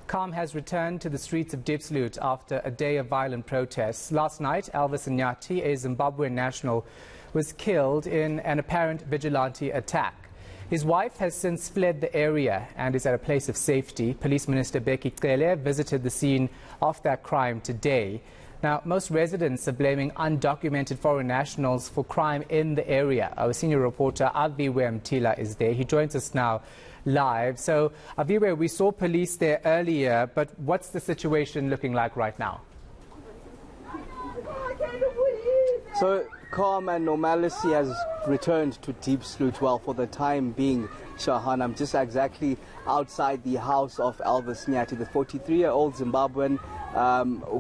Calm has returned to the streets of Diepsloot after a day of violent protests. Last night, Elvis Nyati, a Zimbabwean national, was killed in an apparent vigilante attack. His wife has since fled the area and is at a place of safety. Police Minister Aviwe visited the scene of that crime today. Now, most residents are blaming undocumented foreign nationals for crime in the area. Our senior reporter Aviwe Mtila is there. He joins us now live. So, Aviwe, we saw police there earlier, but what's the situation looking like right now? So, calm and normalcy has returned to Diepsloot, well, for the time being, Shahan. I'm just exactly outside the house of Elvis Nyati, the 43-year-old Zimbabwean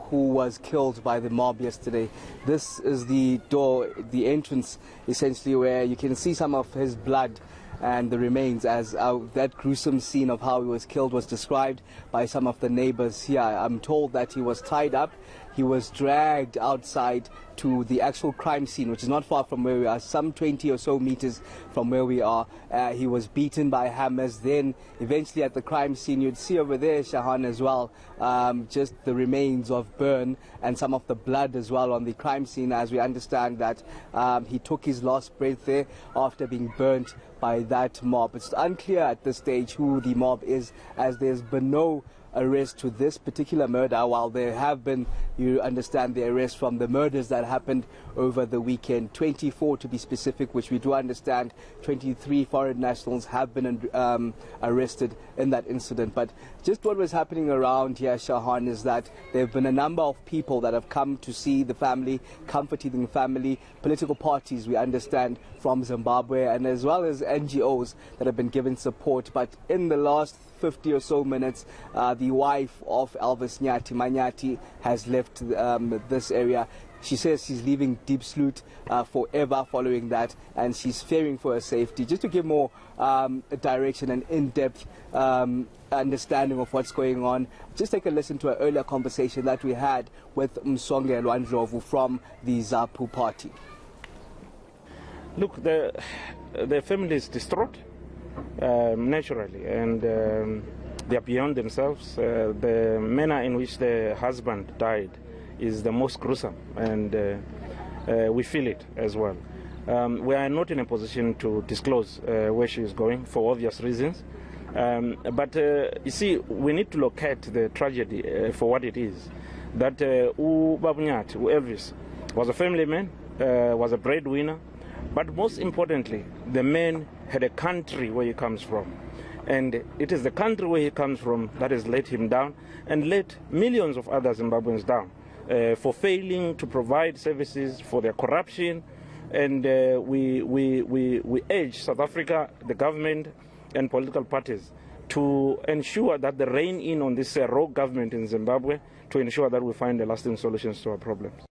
who was killed by the mob yesterday. This is the door, the entrance, essentially, where you can see some of his blood and the remains, as that gruesome scene of how he was killed was described by some of the neighbors here. I'm told that he was tied up, he was dragged outside to the actual crime scene, which is not far from where we are, some 20 or so meters from where we are. He was beaten by hammers. Then eventually at the crime scene, you'd see over there, Shahan, as well, just the remains of burn and some of the blood as well on the crime scene, as we understand that he took his last breath there after being burnt by that mob. It's unclear at this stage who the mob is, as there's been no arrest to this particular murder, while there have been, you understand, the arrest from the murders that happened over the weekend, 24 to be specific, which we do understand 23 foreign nationals have been arrested in that incident. But just what was happening around here, Shahan, is that there have been a number of people that have come to see the family, comforting the family, political parties, we understand, from Zimbabwe, and as well as NGOs that have been given support. But in the last 50 or so minutes, the wife of Elvis Nyati, Manyati, has left this area. She says she's leaving Diepsloot forever following that, and she's fearing for her safety. Just to give more direction and in-depth understanding of what's going on, just take a listen to an earlier conversation that we had with Msongelwa Ndlovu from the ZAPU party. Look, the family is distraught. Naturally, and they are beyond themselves. The manner in which the husband died is the most gruesome, and we feel it as well. We are not in a position to disclose where she is going for obvious reasons, but you see, we need to look at the tragedy for what it is. That Elvis was a family man, was a breadwinner, but most importantly, the man had a country where he comes from. And it is the country where he comes from that has let him down and let millions of other Zimbabweans down for failing to provide services, for their corruption. And we urge South Africa, the government and political parties to ensure that they rein in on this rogue government in Zimbabwe to ensure that we find the lasting solutions to our problems.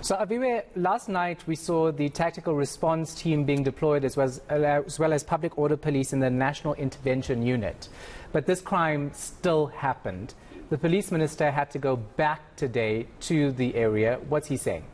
So, Aviwe, last night we saw the tactical response team being deployed as well as public order police in the National Intervention Unit. But this crime still happened. The police minister had to go back today to the area. What's he saying?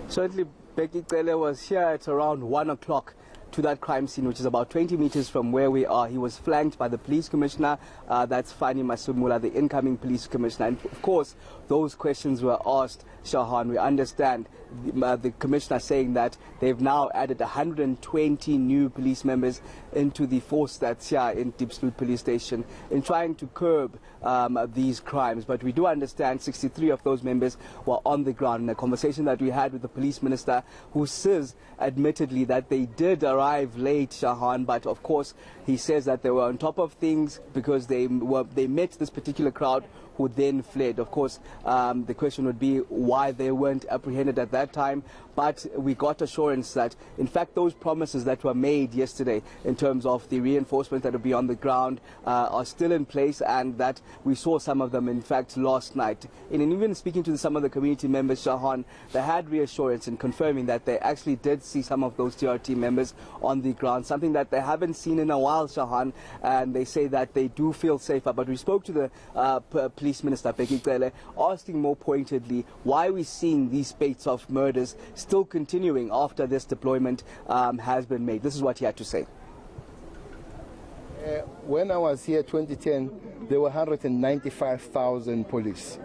Certainly, Becky Cele was here at around 1 o'clock to that crime scene, which is about 20 meters from where we are. He was flanked by the police commissioner, that's Fani Masumula, the incoming police commissioner. And of course, those questions were asked, Shahan. We understand the commissioner saying that they've now added 120 new police members into the force that's here in Diepsloot police station in trying to curb these crimes. But we do understand 63 of those members were on the ground. In a conversation that we had with the police minister, who says admittedly that they did arrive late, Shahan, but of course he says that they were on top of things because they met this particular crowd who then fled. Of course, the question would be why they weren't apprehended at that time. But we got assurance that, in fact, those promises that were made yesterday in terms of the reinforcement that will be on the ground are still in place, and that we saw some of them, in fact, last night. And even speaking to some of the community members, Shahan, they had reassurance in confirming that they actually did see some of those TRT members on the ground, something that they haven't seen in a while, Shahan, and they say that they do feel safer. But we spoke to the police minister, Becky Cele, asking more pointedly why we're seeing these spates of murders still continuing after this deployment has been made. This is what he had to say. when I was here 2010, there were 195,000 police.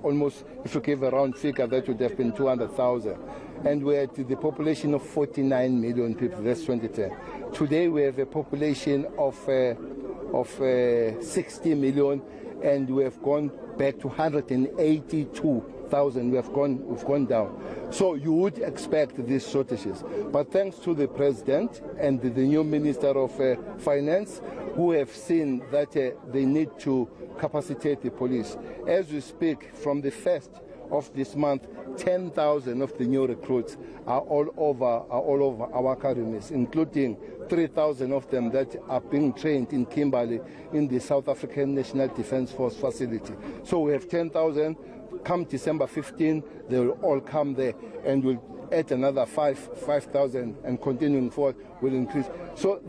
Almost, if you give a round figure, that would have been 200,000. And we're at the population of 49 million people, that's 2010. Today we have a population of 60 million, and we have gone back to 182,000. We've gone down. So you would expect these shortages. But thanks to the President and the new Minister of Finance, who have seen that they need to capacitate the police. As we speak, from the 1st of this month, 10,000 of the new recruits are all over our academies, including 3,000 of them that are being trained in Kimberley in the South African National Defence Force facility. So we have 10,000. Come December 15, they will all come there, and we'll add another 5,000, and continuing forward will increase. So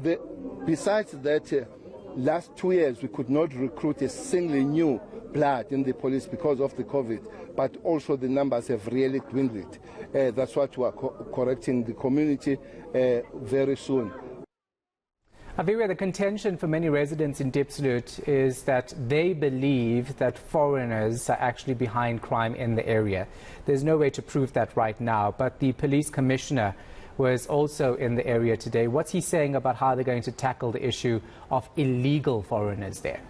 besides that, last 2 years we could not recruit a single new blood in the police because of the COVID, but also the numbers have really dwindled. That's what we are correcting the community very soon. Aviwe, the contention for many residents in Diepsloot is that they believe that foreigners are actually behind crime in the area. There's no way to prove that right now, but the police commissioner was also in the area today. What's he saying about how they're going to tackle the issue of illegal foreigners there?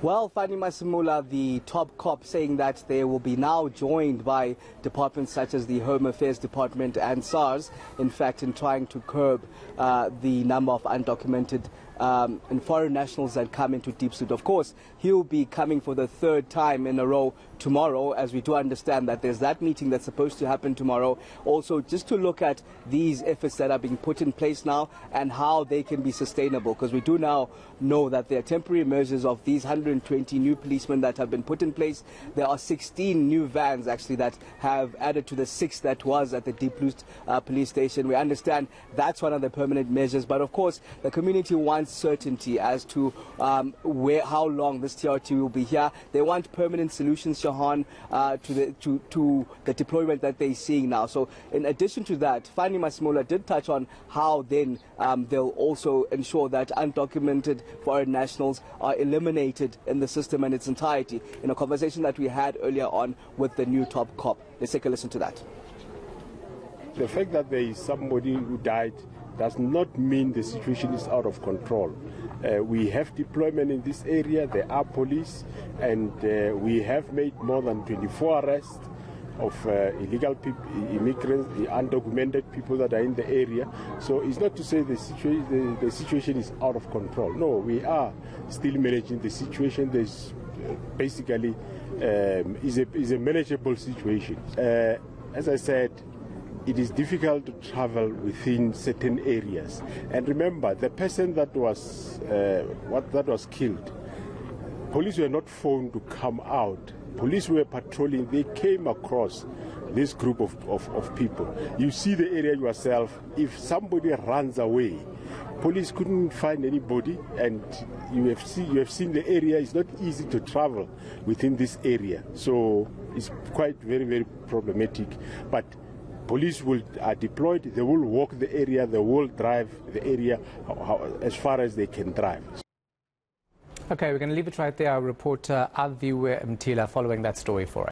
Well, Fani Masimula, the top cop, saying that they will be now joined by departments such as the Home Affairs Department and SARS, in fact, in trying to curb the number of undocumented and foreign nationals that come into Diepsloot. Of course, he'll be coming for the 3rd time in a row tomorrow, as we do understand that there's that meeting that's supposed to happen tomorrow. Also, just to look at these efforts that are being put in place now and how they can be sustainable, because we do now know that there are temporary measures of these 120 new policemen that have been put in place. There are 16 new vans actually that have added to the 6 that was at the Diepsloot police station. We understand that's one of the permanent measures, but of course the community wants certainty as to how long this TRT will be here. They want permanent solutions, Shahan, to the deployment that they're seeing now. So in addition to that, Fani Masimula did touch on how then they'll also ensure that undocumented foreign nationals are eliminated in the system in its entirety, in a conversation that we had earlier on with the new top cop. Let's take a listen to that. The fact that there is somebody who died does not mean the situation is out of control. We have deployment in this area, there are police, and we have made more than 24 arrests of illegal people, immigrants, the undocumented people that are in the area. So it's not to say the situation is out of control. No, we are still managing the situation. There's basically is a manageable situation. As I said, it is difficult to travel within certain areas. And remember, the person that was killed, police were not phoned to come out. Police were patrolling. They came across this group of people. You see the area yourself. If somebody runs away, police couldn't find anybody, and you have seen the area. It's not easy to travel within this area. So it's quite very, very problematic. But police are deployed. They will walk the area. They will drive the area as far as they can drive. Okay, we're going to leave it right there. Our reporter Aviwe Mtila following that story for us.